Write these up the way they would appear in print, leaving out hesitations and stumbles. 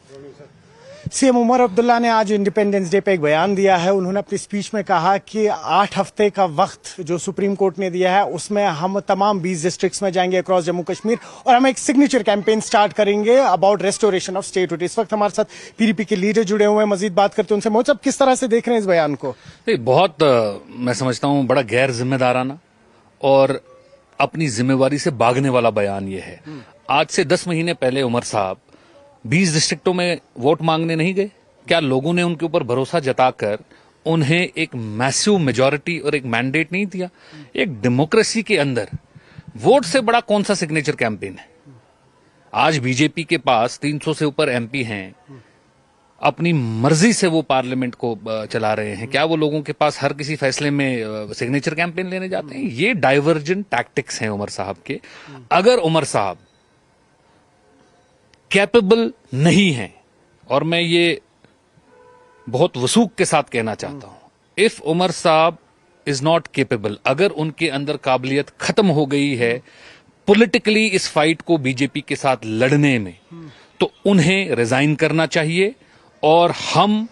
CM Omar Abdullah ने आज independence day पे एक बयान दिया है। उन्होंने अपनी स्पीच में कहा कि 8 हफ्ते का वक्त जो सुप्रीम कोर्ट ने दिया है उसमें हम तमाम 20 डिस्ट्रिक्ट्स में जाएंगे अक्रॉस जम्मू कश्मीर और हम एक सिग्नेचर कैंपेन स्टार्ट करेंगे अबाउट रेस्टोरेशन ऑफ स्टेटहुड। इस वक्त हमारे साथ पीडीपी के लीडर जुड़े हुए हैं, मजीद बात करते हैं उनसे। मोहन साहब, किस तरह से देख रहे हैं इस बयान को? बहुत मैं समझता हूं बड़ा गैर जिम्मेदाराना और अपनी जिम्मेवारी से भागने वाला बयान ये है। आज से 10 महीने पहले उमर साहब 20 डिस्ट्रिक्टों में वोट मांगने नहीं गए? क्या लोगों ने उनके ऊपर भरोसा जताकर उन्हें एक मैसिव मेजॉरिटी और एक मैंडेट नहीं दिया? एक डेमोक्रेसी के अंदर वोट से बड़ा कौन सा सिग्नेचर कैंपेन है? आज बीजेपी के पास 300 से ऊपर एमपी हैं, अपनी मर्जी से वो पार्लियामेंट को चला रहे हैं। क्या वो लोगों के पास हर किसी फैसले में सिग्नेचर कैंपेन लेने जाते हैं? ये डाइवर्जेंट टैक्टिक्स हैं उमर साहब के। अगर उमर साहब कैपेबल नहीं है, और मैं ये बहुत वसूख के साथ कहना चाहता हूं, इफ उमर साहब इज नॉट केपेबल, अगर उनके अंदर काबिलियत खत्म हो गई है पॉलिटिकली इस फाइट को बीजेपी के साथ लड़ने में, तो उन्हें रिजाइन करना चाहिए और हम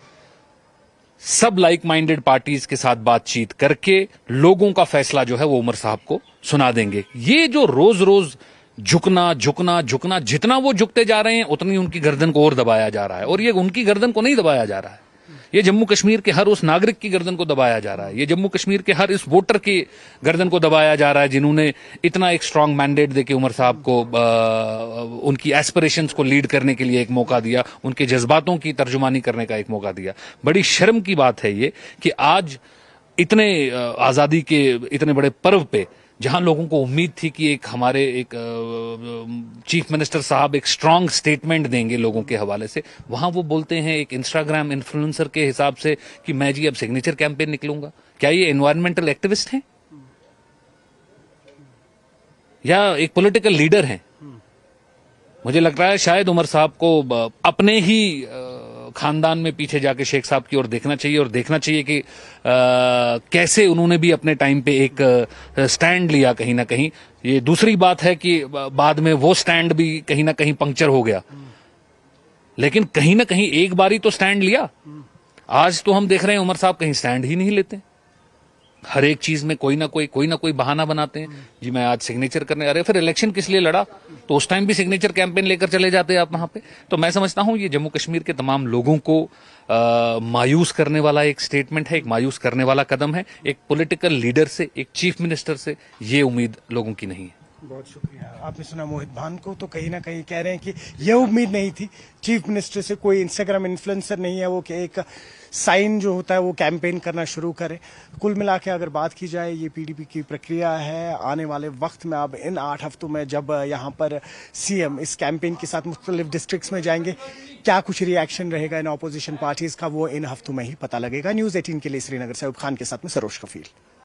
सब लाइक माइंडेड पार्टीज के साथ बातचीत करके लोगों का फैसला जो है वो उमर साहब को सुना देंगे। ये जो रोज रोज झुकना झुकना झुकना, जितना वो झुकते जा रहे हैं उतनी उनकी गर्दन को और दबाया जा रहा है। और ये उनकी गर्दन को नहीं दबाया जा रहा है, ये जम्मू कश्मीर के हर उस नागरिक की गर्दन को दबाया जा रहा है। ये जम्मू कश्मीर के हर इस वोटर की गर्दन को दबाया जा रहा है जिन्होंने इतना एक स्ट्रांग मैंडेट देके उमर साहब को उनकी एस्पिरेशंस को लीड करने के लिए एक मौका दिया, उनके जज्बातों की तर्जुमानी करने का एक मौका दिया। बड़ी शर्म की बात है ये कि आज इतने आजादी के इतने बड़े पर्व पे, जहां लोगों को उम्मीद थी कि एक हमारे एक चीफ मिनिस्टर साहब एक स्ट्रांग स्टेटमेंट देंगे लोगों के हवाले से, वहां वो बोलते हैं एक इंस्टाग्राम इन्फ्लुएंसर के हिसाब से कि मैं जी अब सिग्नेचर कैंपेन निकलूंगा। क्या ये एनवायरमेंटल एक्टिविस्ट हैं या एक पॉलिटिकल लीडर हैं? मुझे लग रहा है शायद उमर साहब को अपने ही खानदान में पीछे जाके शेख साहब की ओर देखना चाहिए और देखना चाहिए कि कैसे उन्होंने भी अपने टाइम पे एक स्टैंड लिया कहीं ना कहीं। ये दूसरी बात है कि बाद में वो स्टैंड भी कहीं ना कहीं पंक्चर हो गया, लेकिन कहीं ना कहीं एक बारी तो स्टैंड लिया। आज तो हम देख रहे हैं उमर साहब कहीं स्टैंड ही नहीं लेते, हर एक चीज में कोई ना कोई बहाना बनाते हैं। जी मैं आज सिग्नेचर करने, अरे फिर इलेक्शन किस लिए लड़ा? तो उस टाइम भी सिग्नेचर कैंपेन लेकर चले जाते आप वहां पे। तो मैं समझता हूं ये जम्मू कश्मीर के तमाम लोगों को मायूस करने वाला एक स्टेटमेंट है, एक मायूस करने वाला कदम है। एक पॉलिटिकल लीडर से, एक चीफ मिनिस्टर से ये उम्मीद लोगों की नहीं है। बहुत शुक्रिया। आपने सुना मोहित भान को, तो कहीं ना कहीं कह रहे हैं कि ये उम्मीद नहीं थी चीफ मिनिस्टर से, कोई इंस्टाग्राम इन्फ्लुएंसर नहीं है वो कि एक साइन जो होता है वो कैंपेन करना शुरू करे। कुल मिला के अगर बात की जाए, ये पीडीपी की प्रक्रिया है। आने वाले वक्त में अब इन 8 हफ्तों में जब यहाँ पर सीएम इस कैंपेन के साथ मुख्तलिफ डिस्ट्रिक्ट्स में जाएंगे, क्या कुछ रिएक्शन रहेगा इन अपोजिशन पार्टीज का, वो इन हफ्तों में ही पता लगेगा। न्यूज़ 18 के लिए श्रीनगर से अयूब खान के साथ में सरोज कफील।